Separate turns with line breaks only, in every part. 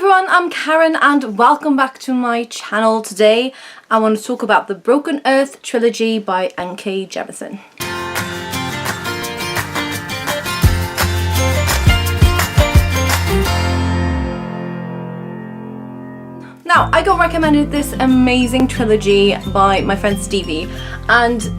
everyone, I'm Karen and welcome back to my channel. Today I want to talk about the Broken Earth trilogy by N.K. Jemisin. Now, I got recommended this amazing trilogy by my friend Stevie, and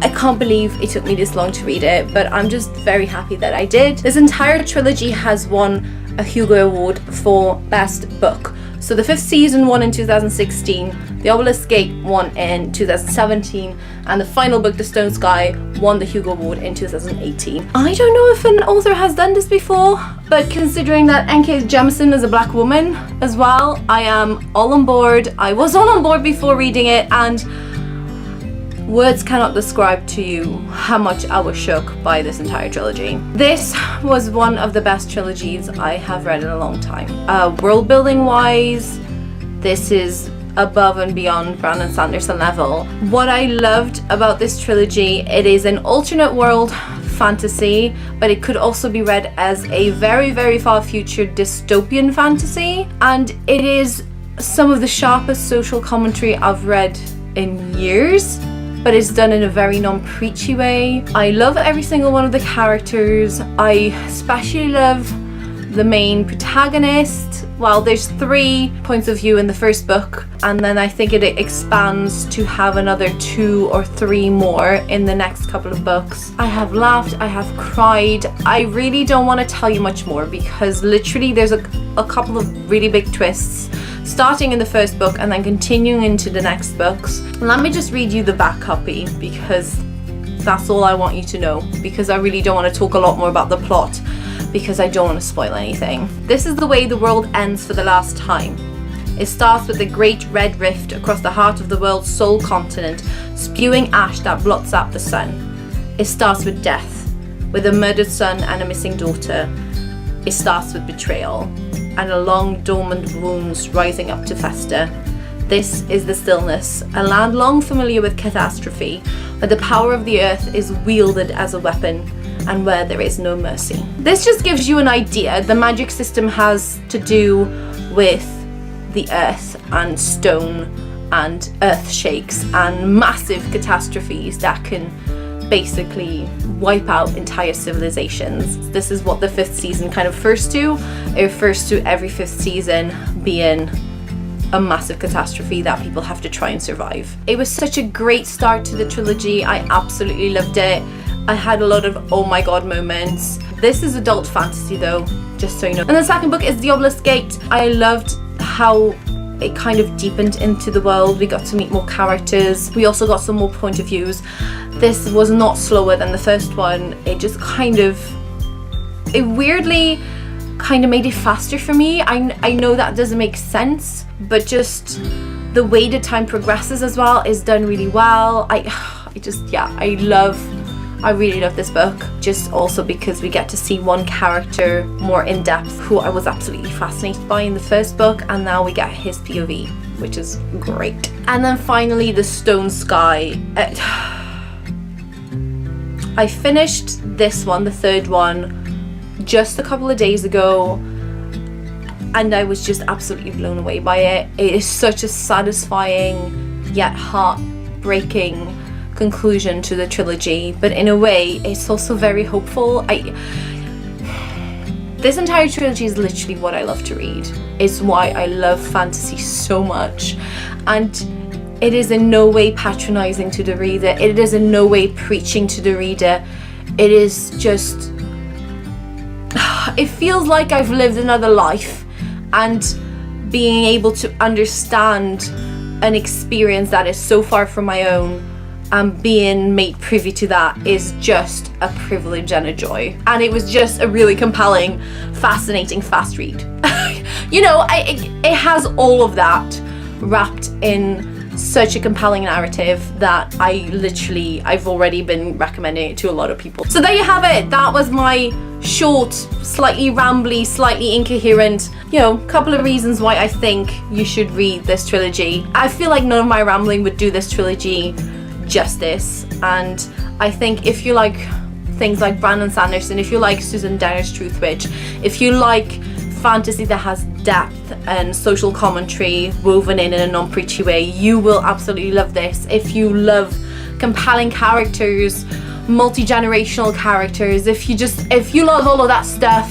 I can't believe it took me this long to read it, but I'm just very happy that I did. This entire trilogy has won a Hugo Award for Best Book. So the 5th season won in 2016, the Ovilus Gate won in 2017, and the final book, The Stone Sky, won the Hugo Award in 2018. I don't know if an author has done this before, but considering that N.K. Jemisin is a black woman as well, I am all on board. I was all on board before reading it, and words cannot describe to you how much I was shook by this entire trilogy. This was one of the best trilogies I have read in a long time. World building wise, this is above and beyond Brandon Sanderson level. What I loved about this trilogy, it is an alternate world fantasy, but it could also be read as a very, very far future dystopian fantasy. And it is some of the sharpest social commentary I've read in years, but it's done in a very non-preachy way. I love every single one of the characters. I especially love the main protagonist. Well, there's 3 points of view in the first book, and then I think it expands to have another 2 or 3 more in the next couple of books. I have laughed, I have cried. I really don't want to tell you much more because literally there's a couple of really big twists starting in the first book and then continuing into the next books. Let me just read you the back copy because that's all I want you to know, because I really don't want to talk a lot more about the plot because I don't want to spoil anything. This is the way the world ends for the last time. It starts with a great red rift across the heart of the world's sole continent, spewing ash that blots out the sun. It starts with death, with a murdered son and a missing daughter. It starts with betrayal and a long dormant wounds rising up to fester. This is the stillness, a land long familiar with catastrophe, where the power of the earth is wielded as a weapon and where there is no mercy. This just gives you an idea. The magic system has to do with the earth and stone and earth shakes and massive catastrophes that can basically wipe out entire civilizations. This is what the 5th season kind of refers to. It refers to every 5th season being a massive catastrophe that people have to try and survive. It was such a great start to the trilogy. I absolutely loved it. I had a lot of oh my god moments. This is adult fantasy though, just so you know. And the second book is The Ovilus Gate. I loved how it kind of deepened into the world. We got to meet more characters. We also got some more point of views. This was not slower than the first one. It just it weirdly kind of made it faster for me. I know that doesn't make sense, but just the way the time progresses as well is done really well. I really love this book, just also because we get to see one character more in depth who I was absolutely fascinated by in the first book, and now we get his POV, which is great. And then finally, The Stone Sky. I finished this one, the 3rd one, just a couple of days ago, and I was just absolutely blown away by it. It is such a satisfying yet heartbreaking conclusion to the trilogy, but in a way it's also very hopeful. This entire trilogy is literally what I love to read. It's why I love fantasy so much, and it is in no way patronizing to the reader. It is in no way preaching to the reader. It is just, it feels like I've lived another life, and being able to understand an experience that is so far from my own and being made privy to that is just a privilege and a joy. And it was just a really compelling, fascinating, fast read. You know, it has all of that wrapped in such a compelling narrative that I've already been recommending it to a lot of people. So there you have it. That was my short, slightly rambly, slightly incoherent, couple of reasons why I think you should read this trilogy. I feel like none of my rambling would do this trilogy justice, and I think if you like things like Brandon Sanderson, if you like Susan Downer's Truth Witch, if you like fantasy that has depth and social commentary woven in a non-preachy way, you will absolutely love this. If you love compelling characters, multi-generational characters, if you love all of that stuff,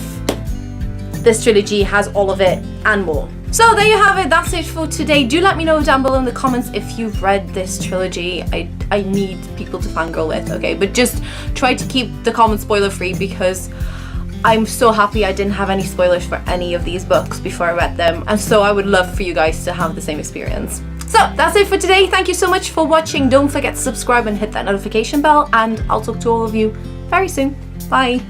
this trilogy has all of it and more. So there you have it, that's it for today. Do let me know down below in the comments if you've read this trilogy. I need people to fangirl with, okay? But just try to keep the comments spoiler free, because I'm so happy I didn't have any spoilers for any of these books before I read them, and so I would love for you guys to have the same experience. So that's it for today. Thank you so much for watching. Don't forget to subscribe and hit that notification bell, and I'll talk to all of you very soon. Bye.